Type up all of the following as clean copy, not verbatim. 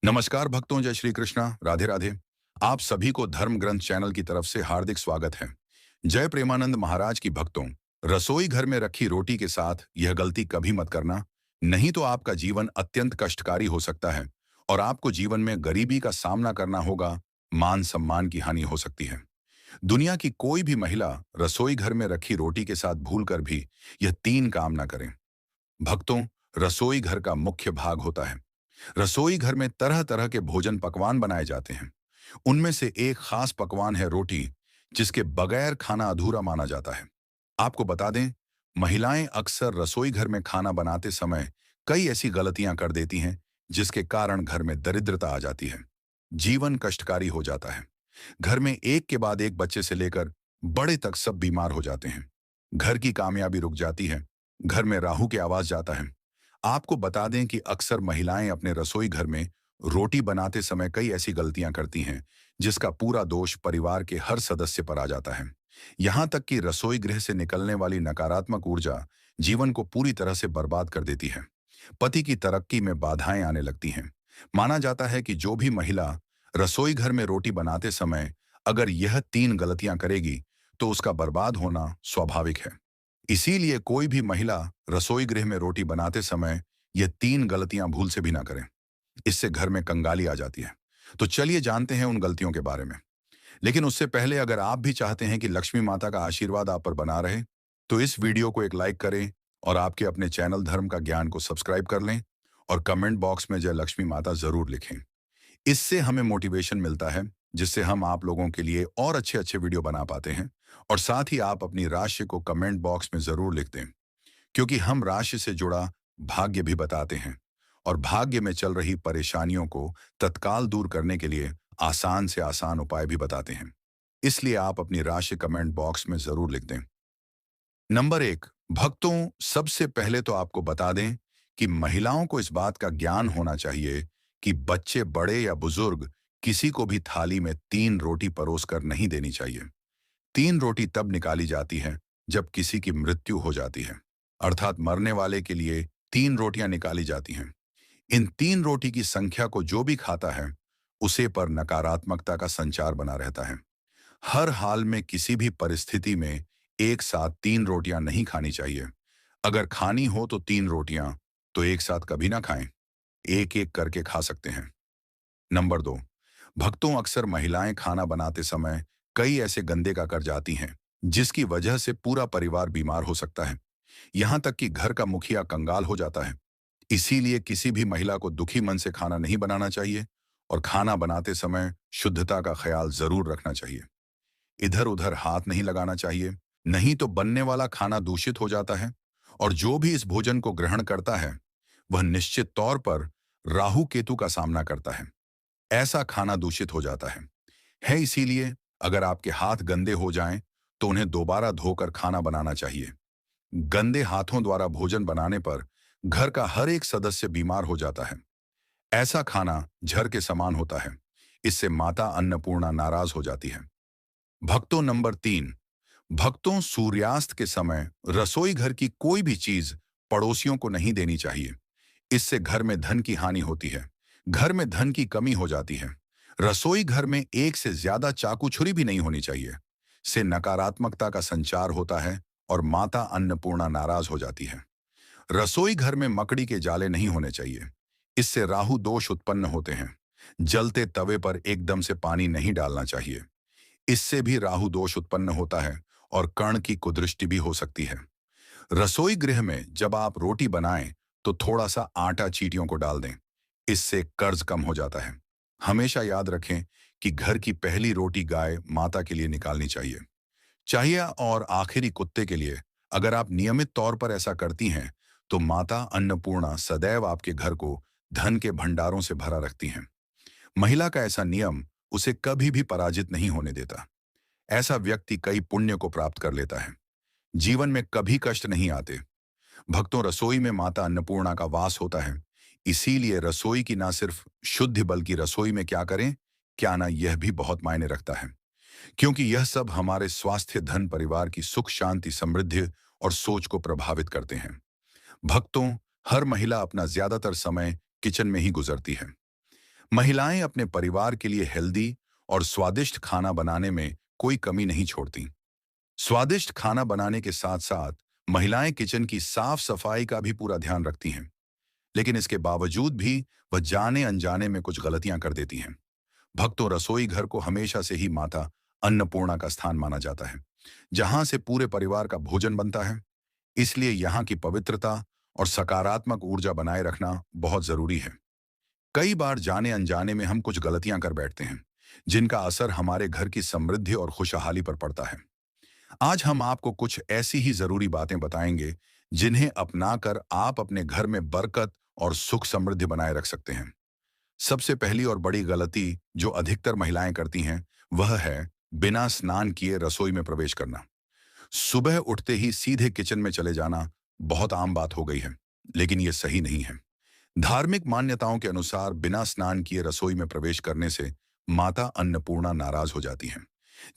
नमस्कार भक्तों, जय श्री कृष्णा, राधे राधे। आप सभी को धर्म ग्रंथ चैनल की तरफ से हार्दिक स्वागत है। जय प्रेमानंद महाराज की भक्तों, रसोई घर में रखी रोटी के साथ यह गलती कभी मत करना, नहीं तो आपका जीवन अत्यंत कष्टकारी हो सकता है और आपको जीवन में गरीबी का सामना करना होगा, मान सम्मान की हानि हो सकती है। दुनिया की कोई भी महिला रसोई घर में रखी रोटी के साथ भूलकर भी यह तीन काम ना करें। भक्तों, रसोई घर का मुख्य भाग होता है। रसोई घर में तरह तरह के भोजन पकवान बनाए जाते हैं। उनमें से एक खास पकवान है रोटी, जिसके बगैर खाना अधूरा माना जाता है। आपको बता दें, महिलाएं अक्सर रसोई घर में खाना बनाते समय कई ऐसी गलतियां कर देती हैं, जिसके कारण घर में दरिद्रता आ जाती है। जीवन कष्टकारी हो जाता है। घर में एक के बाद एक बच्चे से लेकर बड़े तक सब बीमार हो जाते हैं। घर की कामयाबी रुक जाती है। घर में राहु की आवाज जाता है। आपको बता दें कि अक्सर महिलाएं अपने रसोई घर में रोटी बनाते समय कई ऐसी गलतियां करती हैं, जिसका पूरा दोष परिवार के हर सदस्य पर आ जाता है। यहां तक कि रसोई गृह से निकलने वाली नकारात्मक ऊर्जा जीवन को पूरी तरह से बर्बाद कर देती है। पति की तरक्की में बाधाएं आने लगती हैं। माना जाता है कि जो भी महिला रसोई घर में रोटी बनाते समय अगर यह तीन गलतियां करेगी, तो उसका बर्बाद होना स्वाभाविक है। इसीलिए कोई भी महिला रसोई गृह में रोटी बनाते समय ये तीन गलतियां भूल से भी ना करें। इससे घर में कंगाली आ जाती है। तो चलिए जानते हैं उन गलतियों के बारे में। लेकिन उससे पहले अगर आप भी चाहते हैं कि लक्ष्मी माता का आशीर्वाद आप पर बना रहे, तो इस वीडियो को एक लाइक करें और आपके अपने चैनल धर्म का ज्ञान को सब्सक्राइब कर लें और कमेंट बॉक्स में जय लक्ष्मी माता जरूर लिखें। इससे हमें मोटिवेशन मिलता है, जिससे हम आप लोगों के लिए और अच्छे अच्छे वीडियो बना पाते हैं। और साथ ही आप अपनी राशि को कमेंट बॉक्स में जरूर लिख दें, क्योंकि हम राशि से जुड़ा भाग्य भी बताते हैं और भाग्य में चल रही परेशानियों को तत्काल दूर करने के लिए आसान से आसान उपाय भी बताते हैं। इसलिए आप अपनी राशि कमेंट बॉक्स में जरूर लिख दें। नंबर एक, भक्तों, सबसे पहले तो आपको बता दें कि महिलाओं को इस बात का ज्ञान होना चाहिए कि बच्चे, बड़े या बुजुर्ग, किसी को भी थाली में तीन रोटी परोस कर नहीं देनी चाहिए। तीन रोटी तब निकाली जाती है जब किसी की मृत्यु हो जाती है, अर्थात मरने वाले के लिए तीन रोटियां निकाली जाती हैं। इन तीन रोटी की संख्या को जो भी खाता है, उसे पर नकारात्मकता का संचार बना रहता है। हर हाल में, किसी भी परिस्थिति में एक साथ तीन रोटियां नहीं खानी चाहिए। अगर खानी हो तो तीन रोटियां तो एक साथ कभी ना खाएं, एक एक करके खा सकते हैं। नंबर दो, भक्तों, अक्सर महिलाएं खाना बनाते समय कई ऐसे गंदे का कर जाती हैं, जिसकी वजह से पूरा परिवार बीमार हो सकता है। यहां तक कि घर का मुखिया कंगाल हो जाता है। इसीलिए किसी भी महिला को दुखी मन से खाना नहीं बनाना चाहिए और खाना बनाते समय शुद्धता का ख्याल जरूर रखना चाहिए। इधर उधर हाथ नहीं लगाना चाहिए, नहीं तो बनने वाला खाना दूषित हो जाता है और जो भी इस भोजन को ग्रहण करता है, वह निश्चित तौर पर राहु केतु का सामना करता है। ऐसा खाना दूषित हो जाता है। इसीलिए अगर आपके हाथ गंदे हो जाएं, तो उन्हें दोबारा धोकर खाना बनाना चाहिए। गंदे हाथों द्वारा भोजन बनाने पर घर का हर एक सदस्य बीमार हो जाता है। ऐसा खाना जहर के समान होता है। इससे माता अन्नपूर्णा नाराज हो जाती है। भक्तों, नंबर तीन, भक्तों, सूर्यास्त के समय रसोई घर की कोई भी चीज पड़ोसियों को नहीं देनी चाहिए। इससे घर में धन की हानि होती है। घर में धन की कमी हो जाती है। रसोई घर में एक से ज्यादा चाकू छुरी भी नहीं होनी चाहिए। से नकारात्मकता का संचार होता है और माता अन्नपूर्णा नाराज हो जाती है। रसोई घर में मकड़ी के जाले नहीं होने चाहिए। इससे राहु दोष उत्पन्न होते हैं। जलते तवे पर एकदम से पानी नहीं डालना चाहिए। इससे भी राहु दोष उत्पन्न होता है और कर्ण की कुदृष्टि भी हो सकती है। रसोई गृह में जब आप रोटी बनाएं, तो थोड़ा सा आटा चींटियों को डाल दें। इससे कर्ज कम हो जाता है। हमेशा याद रखें कि घर की पहली रोटी गाय माता के लिए निकालनी चाहिए और आखिरी कुत्ते के लिए। अगर आप नियमित तौर पर ऐसा करती हैं, तो माता अन्नपूर्णा सदैव आपके घर को धन के भंडारों से भरा रखती हैं। महिला का ऐसा नियम उसे कभी भी पराजित नहीं होने देता। ऐसा व्यक्ति कई पुण्य को प्राप्त कर लेता है। जीवन में कभी कष्ट नहीं आते। भक्तों, रसोई में माता अन्नपूर्णा का वास होता है। इसीलिए रसोई की ना सिर्फ शुद्धि, बल्कि रसोई में क्या करें, क्या ना, यह भी बहुत मायने रखता है। क्योंकि यह सब हमारे स्वास्थ्य, धन, परिवार की सुख, शांति, समृद्धि और सोच को प्रभावित करते हैं। भक्तों, हर महिला अपना ज्यादातर समय किचन में ही गुजरती है। महिलाएं अपने परिवार के लिए हेल्दी और स्वादिष्ट खाना बनाने में कोई कमी नहीं छोड़ती। स्वादिष्ट खाना बनाने के साथ साथ महिलाएं किचन की साफ सफाई का भी पूरा ध्यान रखती हैं। लेकिन इसके बावजूद भी वह जाने अनजाने में कुछ गलतियां कर देती हैं। भक्तों, रसोई घर को हमेशा से ही माता अन्नपूर्णा का स्थान माना जाता है, जहां से पूरे परिवार का भोजन बनता है। इसलिए यहाँ की पवित्रता और सकारात्मक ऊर्जा बनाए रखना बहुत जरूरी है। कई बार जाने अनजाने में हम कुछ गलतियां कर बैठते हैं, जिनका असर हमारे घर की समृद्धि और खुशहाली पर पड़ता है। आज हम आपको कुछ ऐसी ही जरूरी बातें बताएंगे, जिन्हें अपनाकर आप अपने घर में बरकत और सुख समृद्धि बनाए रख सकते हैं। सबसे पहली और बड़ी गलती जो अधिकतर महिलाएं करती हैं, वह है बिना स्नान किए रसोई में प्रवेश करना। सुबह उठते ही सीधे किचन में चले जाना बहुत आम बात हो गई है, लेकिन यह सही नहीं है। धार्मिक मान्यताओं के अनुसार बिना स्नान किए रसोई में प्रवेश करने से माता अन्नपूर्णा नाराज हो जाती हैं,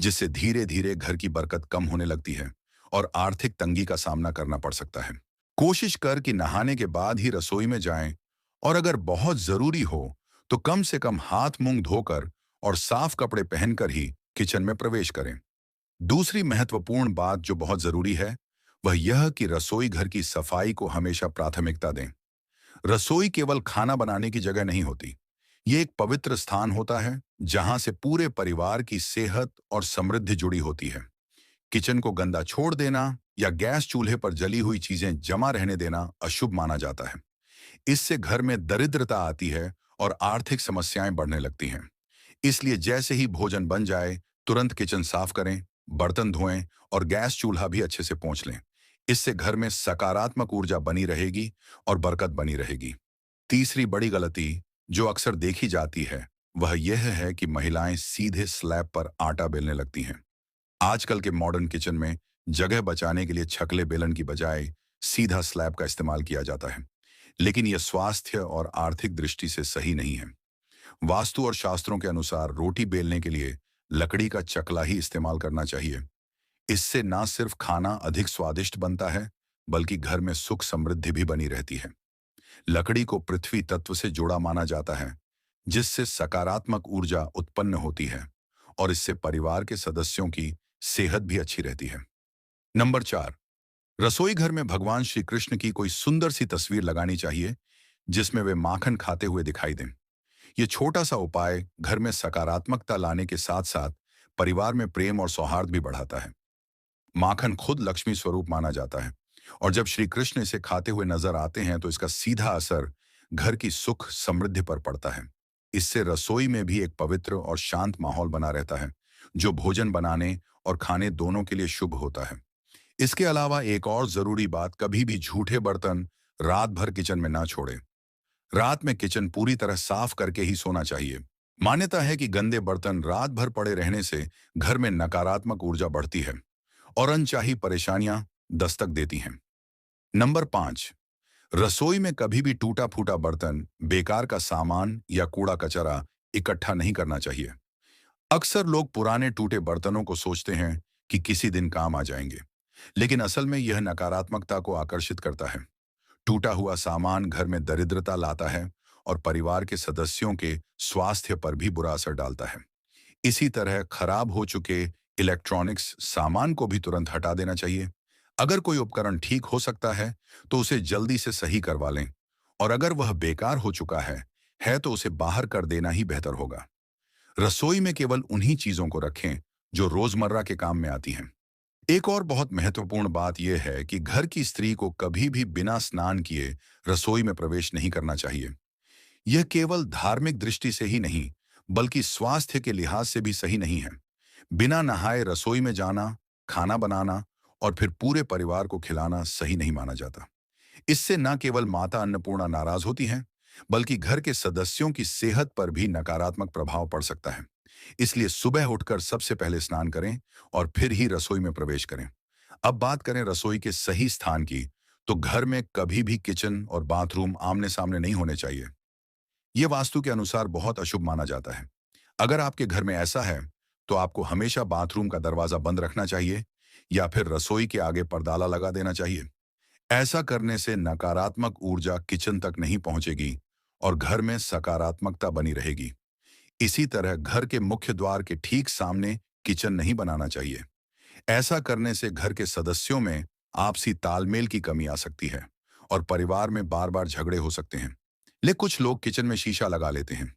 जिससे धीरे धीरे घर की बरकत कम होने लगती है और आर्थिक तंगी का सामना करना पड़ सकता है। कोशिश कर कि नहाने के बाद ही रसोई में जाएं, और अगर बहुत जरूरी हो तो कम से कम हाथ मुंह धोकर और साफ कपड़े पहनकर ही किचन में प्रवेश करें। दूसरी महत्वपूर्ण बात जो बहुत जरूरी है, वह यह कि रसोई घर की सफाई को हमेशा प्राथमिकता दें। रसोई केवल खाना बनाने की जगह नहीं होती। ये एक पवित्र स्थान होता है, जहां से पूरे परिवार की सेहत और समृद्धि जुड़ी होती है। किचन को गंदा छोड़ देना या गैस चूल्हे पर जली हुई चीजें जमा रहने देना अशुभ माना जाता है। इससे घर में दरिद्रता आती है और आर्थिक समस्याएं बढ़ने लगती हैं। इसलिए जैसे ही भोजन बन जाए, तुरंत किचन साफ करें, बर्तन धोएं और गैस चूल्हा भी अच्छे से पोंछ लें। इससे घर में सकारात्मक ऊर्जा बनी रहेगी और बरकत बनी रहेगी। तीसरी बड़ी गलती जो अक्सर देखी जाती है, वह यह है कि महिलाएं सीधे स्लैब पर आटा बेलने लगती हैं। आजकल के मॉडर्न किचन में जगह बचाने के लिए छकले बेलन की बजाय सीधा स्लैब का इस्तेमाल किया जाता है, लेकिन यह स्वास्थ्य और आर्थिक दृष्टि से सही नहीं है। वास्तु और शास्त्रों के अनुसार रोटी बेलने के लिए लकड़ी का चकला ही इस्तेमाल करना चाहिए। इससे ना सिर्फ खाना अधिक स्वादिष्ट बनता है, बल्कि घर में सुख समृद्धि भी बनी रहती है। लकड़ी को पृथ्वी तत्व से जोड़ा माना जाता है, जिससे सकारात्मक ऊर्जा उत्पन्न होती है और इससे परिवार के सदस्यों की सेहत भी अच्छी रहती है। नंबर 4, रसोई घर में भगवान श्री कृष्ण की कोई सुंदर सी तस्वीर लगानी चाहिए, जिसमें वे माखन खाते हुए दिखाई दें। ये छोटा सा उपाय घर में सकारात्मकता लाने के साथ साथ परिवार में प्रेम और सौहार्द भी बढ़ाता है। माखन खुद लक्ष्मी स्वरूप माना जाता है, और जब श्री कृष्ण इसे खाते हुए नजर आते हैं तो इसका सीधा असर घर की सुख समृद्धि पर पड़ता है। इससे रसोई में भी एक पवित्र और शांत माहौल बना रहता है, जो भोजन बनाने और खाने दोनों के लिए शुभ होता है। इसके अलावा एक और जरूरी बात, कभी भी झूठे बर्तन रात भर किचन में ना छोड़ें। रात में किचन पूरी तरह साफ करके ही सोना चाहिए। मान्यता है कि गंदे बर्तन रात भर पड़े रहने से घर में नकारात्मक ऊर्जा बढ़ती है और अनचाही परेशानियां दस्तक देती हैं। नंबर 5, रसोई में कभी भी टूटा फूटा बर्तन, बेकार का सामान या कूड़ा कचरा इकट्ठा नहीं करना चाहिए। अक्सर लोग पुराने टूटे बर्तनों को सोचते हैं कि किसी दिन काम आ जाएंगे, लेकिन असल में यह नकारात्मकता को आकर्षित करता है। टूटा हुआ सामान घर में दरिद्रता लाता है और परिवार के सदस्यों के स्वास्थ्य पर भी बुरा असर डालता है। इसी तरह खराब हो चुके इलेक्ट्रॉनिक्स सामान को भी तुरंत हटा देना चाहिए। अगर कोई उपकरण ठीक हो सकता है तो उसे जल्दी से सही करवा लें, और अगर वह बेकार हो चुका है तो उसे बाहर कर देना ही बेहतर होगा। रसोई में केवल उन्हीं चीजों को रखें जो रोजमर्रा के काम में आती हैं। एक और बहुत महत्वपूर्ण बात यह है कि घर की स्त्री को कभी भी बिना स्नान किए रसोई में प्रवेश नहीं करना चाहिए। यह केवल धार्मिक दृष्टि से ही नहीं, बल्कि स्वास्थ्य के लिहाज से भी सही नहीं है। बिना नहाए रसोई में जाना, खाना बनाना और फिर पूरे परिवार को खिलाना सही नहीं माना जाता। इससे न केवल माता अन्नपूर्णा नाराज होती हैं, बल्कि घर के सदस्यों की सेहत पर भी नकारात्मक प्रभाव पड़ सकता है। इसलिए सुबह उठकर सबसे पहले स्नान करें और फिर ही रसोई में प्रवेश करें। अब बात करें रसोई के सही स्थान की, तो घर में कभी भी किचन और बाथरूम आमने सामने नहीं होने चाहिए। यह वास्तु के अनुसार बहुत अशुभ माना जाता है। अगर आपके घर में ऐसा है, तो आपको हमेशा बाथरूम का दरवाजा बंद रखना चाहिए या फिर रसोई के आगे पर्दाला लगा देना चाहिए। ऐसा करने से नकारात्मक ऊर्जा किचन तक नहीं पहुंचेगी और घर में सकारात्मकता बनी रहेगी। इसी तरह घर के मुख्य द्वार के ठीक सामने किचन नहीं बनाना चाहिए। ऐसा करने से घर के सदस्यों में आपसी तालमेल की कमी आ सकती है और परिवार में बार बार झगड़े हो सकते हैं। लेकिन कुछ लोग किचन में शीशा लगा लेते हैं,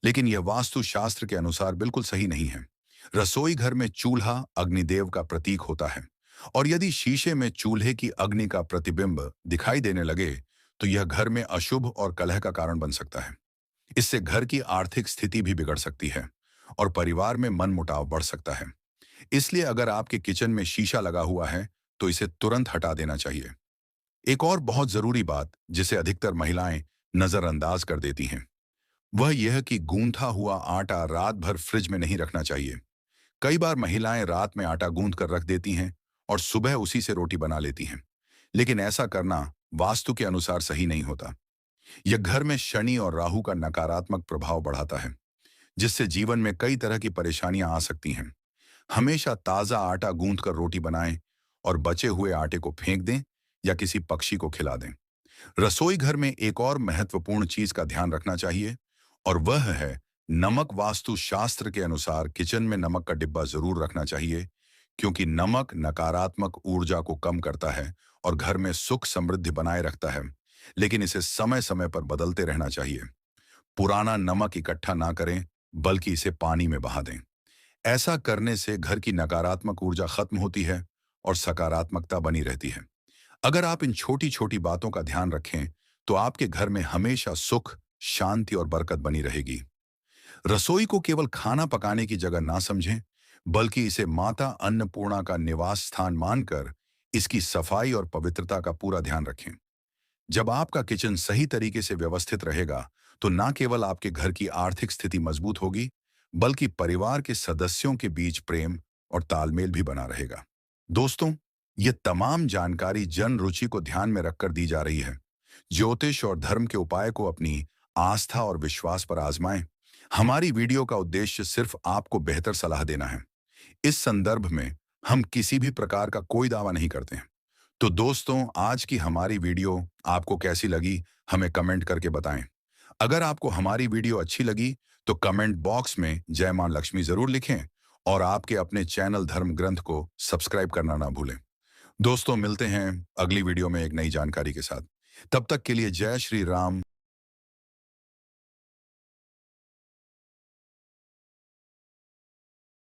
लेकिन यह वास्तुशास्त्र के अनुसार बिल्कुल सही नहीं है। रसोई घर में चूल्हा अग्निदेव का प्रतीक होता है, और यदि शीशे में चूल्हे की अग्नि का प्रतिबिंब दिखाई देने लगे तो यह घर में अशुभ और कलह का कारण बन सकता है। इससे घर की आर्थिक स्थिति भी बिगड़ सकती है और परिवार में मनमुटाव बढ़ सकता है। इसलिए अगर आपके किचन में शीशा लगा हुआ है तो इसे तुरंत हटा देना चाहिए। एक और बहुत जरूरी बात जिसे अधिकतर महिलाएं नजरअंदाज कर देती हैं, वह यह कि गूंथा हुआ आटा रात भर फ्रिज में नहीं रखना चाहिए। कई बार महिलाएं रात में आटा गूंथ कर रख देती हैं और सुबह उसी से रोटी बना लेती हैं, लेकिन ऐसा करना वास्तु के अनुसार सही नहीं होता। यह घर में शनि और राहु का नकारात्मक प्रभाव बढ़ाता है, जिससे जीवन में कई तरह की परेशानियां आ सकती हैं। हमेशा ताज़ा आटा गूंथ कर रोटी बनाएं और बचे हुए आटे को फेंक दें या किसी पक्षी को खिला दें। रसोई घर में एक और महत्वपूर्ण चीज का ध्यान रखना चाहिए, और वह है नमक। वास्तु शास्त्र के अनुसार किचन में नमक का डिब्बा जरूर रखना चाहिए, क्योंकि नमक नकारात्मक ऊर्जा को कम करता है और घर में सुख समृद्धि बनाए रखता है। लेकिन इसे समय समय पर बदलते रहना चाहिए। पुराना नमक इकट्ठा ना करें, बल्कि इसे पानी में बहा दें। ऐसा करने से घर की नकारात्मक ऊर्जा खत्म होती है और सकारात्मकता बनी रहती है। अगर आप इन छोटी छोटी बातों का ध्यान रखें तो आपके घर में हमेशा सुख, शांति और बरकत बनी रहेगी। रसोई को केवल खाना पकाने की जगह ना समझें, बल्कि इसे माता अन्नपूर्णा का निवास स्थान मानकर इसकी सफाई और पवित्रता का पूरा ध्यान रखें। जब आपका किचन सही तरीके से व्यवस्थित रहेगा तो न केवल आपके घर की आर्थिक स्थिति मजबूत होगी, बल्कि परिवार के सदस्यों के बीच प्रेम और तालमेल भी बना रहेगा। दोस्तों, ये तमाम जानकारी जन रुचि को ध्यान में रखकर दी जा रही है। ज्योतिष और धर्म के उपाय को अपनी आस्था और विश्वास पर आजमाएं। हमारी वीडियो का उद्देश्य सिर्फ आपको बेहतर सलाह देना है। इस संदर्भ में हम किसी भी प्रकार का कोई दावा नहीं करते हैं। तो दोस्तों, आज की हमारी वीडियो आपको कैसी लगी, हमें कमेंट करके बताएं। अगर आपको हमारी वीडियो अच्छी लगी तो कमेंट बॉक्स में जय मां लक्ष्मी जरूर लिखें, और आपके अपने चैनल धर्म ग्रंथ को सब्सक्राइब करना ना भूलें। दोस्तों, मिलते हैं अगली वीडियो में एक नई जानकारी के साथ। तब तक के लिए जय श्री राम।